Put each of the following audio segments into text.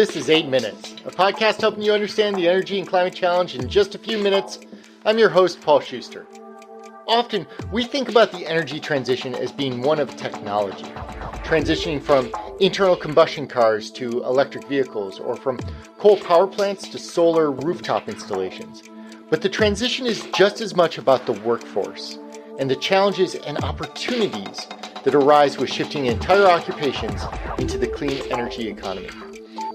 This is 8 Minutes, a podcast helping you understand the energy and climate challenge in just a few minutes. I'm your host, Paul Schuster. Often, we think about the energy transition as being one of technology, transitioning from internal combustion cars to electric vehicles, or from coal power plants to solar rooftop installations. But the transition is just as much about the workforce and the challenges and opportunities that arise with shifting entire occupations into the clean energy economy.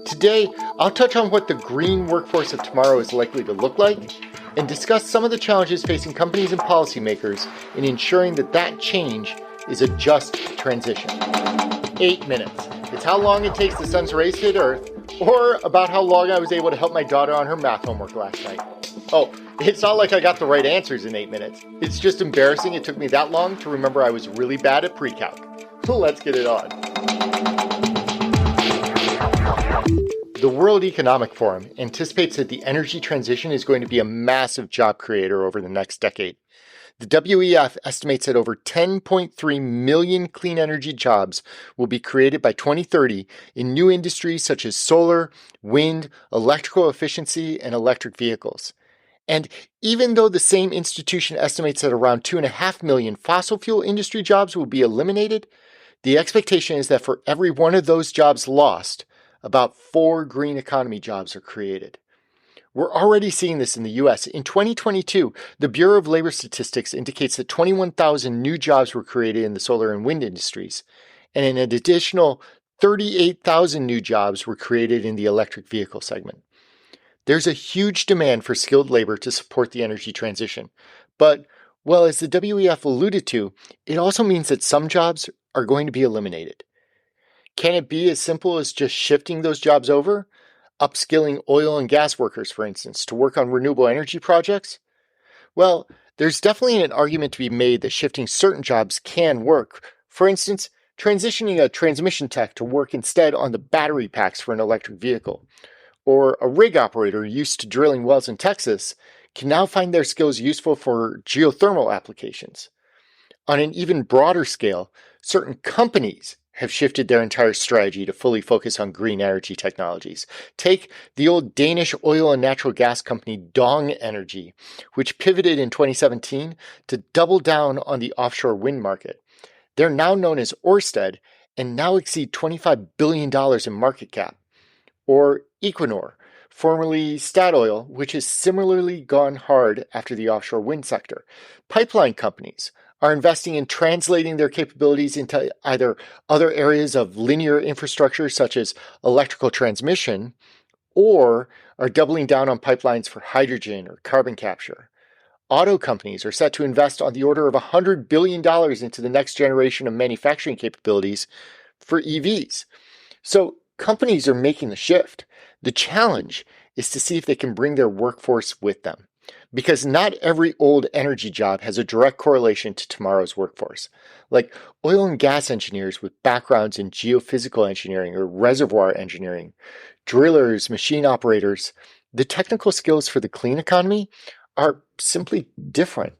Today, I'll touch on what the green workforce of tomorrow is likely to look like and discuss some of the challenges facing companies and policymakers in ensuring that that change is a just transition. 8 minutes. It's how long it takes the sun's rays to hit Earth, or about how long I was able to help my daughter on her math homework last night. Oh, it's not like I got the right answers in 8 minutes. It's just embarrassing it took me that long to remember I was really bad at pre-calc. Let's get it on. The World Economic Forum anticipates that the energy transition is going to be a massive job creator over the next decade. The WEF estimates that over 10.3 million clean energy jobs will be created by 2030 in new industries such as solar, wind, electrical efficiency, and electric vehicles. And even though the same institution estimates that around 2.5 million fossil fuel industry jobs will be eliminated, the expectation is that for every one of those jobs lost, about 4 green economy jobs are created. We're already seeing this in the U.S. In 2022, the Bureau of Labor Statistics indicates that 21,000 new jobs were created in the solar and wind industries, and an additional 38,000 new jobs were created in the electric vehicle segment. There's a huge demand for skilled labor to support the energy transition, but, well, as the WEF alluded to, it also means that some jobs are going to be eliminated. Can it be as simple as just shifting those jobs over? Upskilling oil and gas workers, for instance, to work on renewable energy projects? Well, there's definitely an argument to be made that shifting certain jobs can work. For instance, transitioning a transmission tech to work instead on the battery packs for an electric vehicle. Or a rig operator used to drilling wells in Texas can now find their skills useful for geothermal applications. On an even broader scale, certain companies have shifted their entire strategy to fully focus on green energy technologies. Take the old Danish oil and natural gas company Dong Energy, which pivoted in 2017 to double down on the offshore wind market. They're now known as Ørsted and now exceed $25 billion in market cap. Or Equinor, formerly Statoil, which has similarly gone hard after the offshore wind sector. Pipeline companies are investing in translating their capabilities into either other areas of linear infrastructure such as electrical transmission, or are doubling down on pipelines for hydrogen or carbon capture. Auto companies are set to invest on the order of $100 billion into the next generation of manufacturing capabilities for EVs. So companies are making the shift. The challenge is to see if they can bring their workforce with them. Because not every old energy job has a direct correlation to tomorrow's workforce. Like oil and gas engineers with backgrounds in geophysical engineering or reservoir engineering, drillers, machine operators, the technical skills for the clean economy are simply different.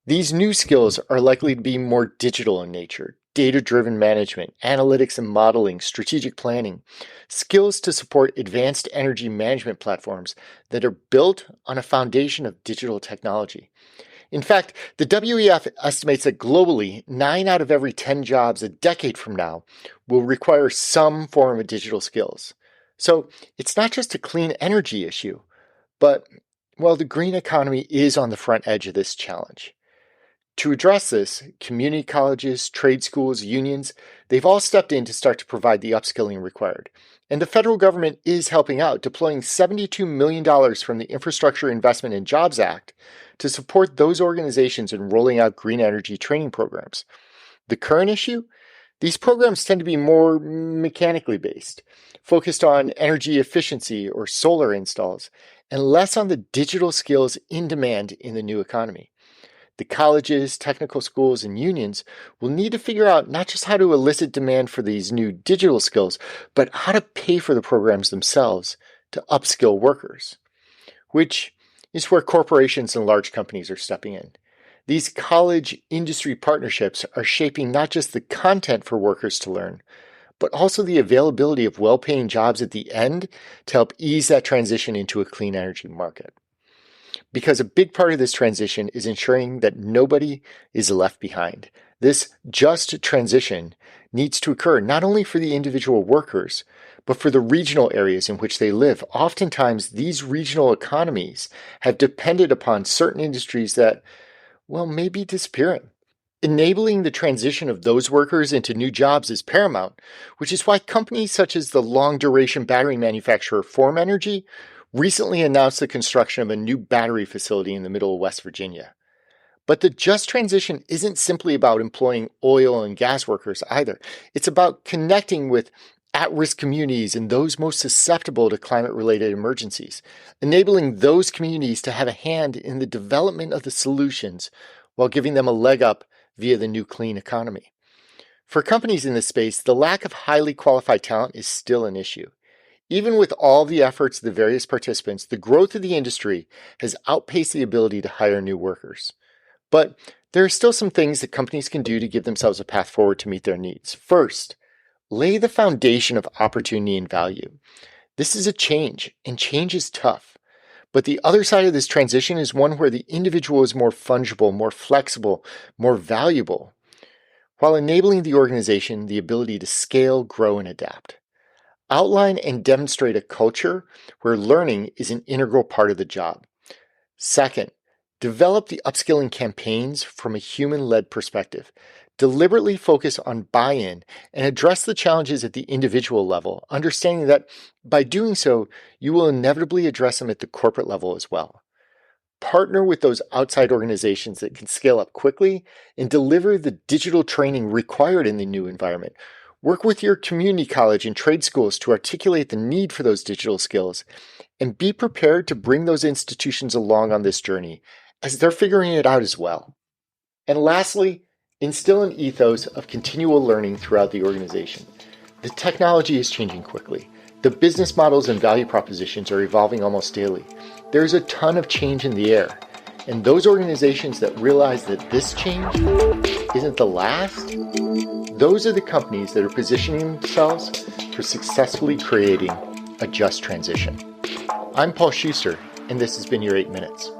These new skills are likely to be more digital in nature, data-driven management, analytics and modeling, strategic planning, skills to support advanced energy management platforms that are built on a foundation of digital technology. In fact, the WEF estimates that globally, 9 out of every 10 jobs a decade from now will require some form of digital skills. So it's not just a clean energy issue, but, well, the green economy is on the front edge of this challenge. To address this, community colleges, trade schools, unions, they've all stepped in to start to provide the upskilling required. And the federal government is helping out, deploying $72 million from the Infrastructure Investment and Jobs Act to support those organizations in rolling out green energy training programs. The current issue? These programs tend to be more mechanically based, focused on energy efficiency or solar installs, and less on the digital skills in demand in the new economy. The colleges, technical schools, and unions will need to figure out not just how to elicit demand for these new digital skills, but how to pay for the programs themselves to upskill workers, which is where corporations and large companies are stepping in. These college industry partnerships are shaping not just the content for workers to learn, but also the availability of well-paying jobs at the end to help ease that transition into a clean energy market. Because a big part of this transition is ensuring that nobody is left behind. This just transition needs to occur not only for the individual workers, but for the regional areas in which they live. Oftentimes, these regional economies have depended upon certain industries that, well, may be disappearing. Enabling the transition of those workers into new jobs is paramount, which is why companies such as the long-duration battery manufacturer Form Energy recently announced the construction of a new battery facility in the middle of West Virginia. But the just transition isn't simply about employing oil and gas workers either. It's about connecting with at-risk communities and those most susceptible to climate-related emergencies, enabling those communities to have a hand in the development of the solutions while giving them a leg up via the new clean economy. For companies in this space, the lack of highly qualified talent is still an issue. Even with all the efforts of the various participants, the growth of the industry has outpaced the ability to hire new workers. But there are still some things that companies can do to give themselves a path forward to meet their needs. First, lay the foundation of opportunity and value. This is a change, and change is tough. But the other side of this transition is one where the individual is more fungible, more flexible, more valuable, while enabling the organization the ability to scale, grow, and adapt. Outline and demonstrate a culture where learning is an integral part of the job. Second, develop the upskilling campaigns from a human-led perspective. Deliberately focus on buy-in and address the challenges at the individual level, understanding that by doing so, you will inevitably address them at the corporate level as well. Partner with those outside organizations that can scale up quickly and deliver the digital training required in the new environment. Work with your community college and trade schools to articulate the need for those digital skills, and be prepared to bring those institutions along on this journey as they're figuring it out as well. And lastly, instill an ethos of continual learning throughout the organization. The technology is changing quickly. The business models and value propositions are evolving almost daily. There's a ton of change in the air. And those organizations that realize that this change isn't the last, those are the companies that are positioning themselves for successfully creating a just transition. I'm Paul Schuster, and this has been your 8 Minutes.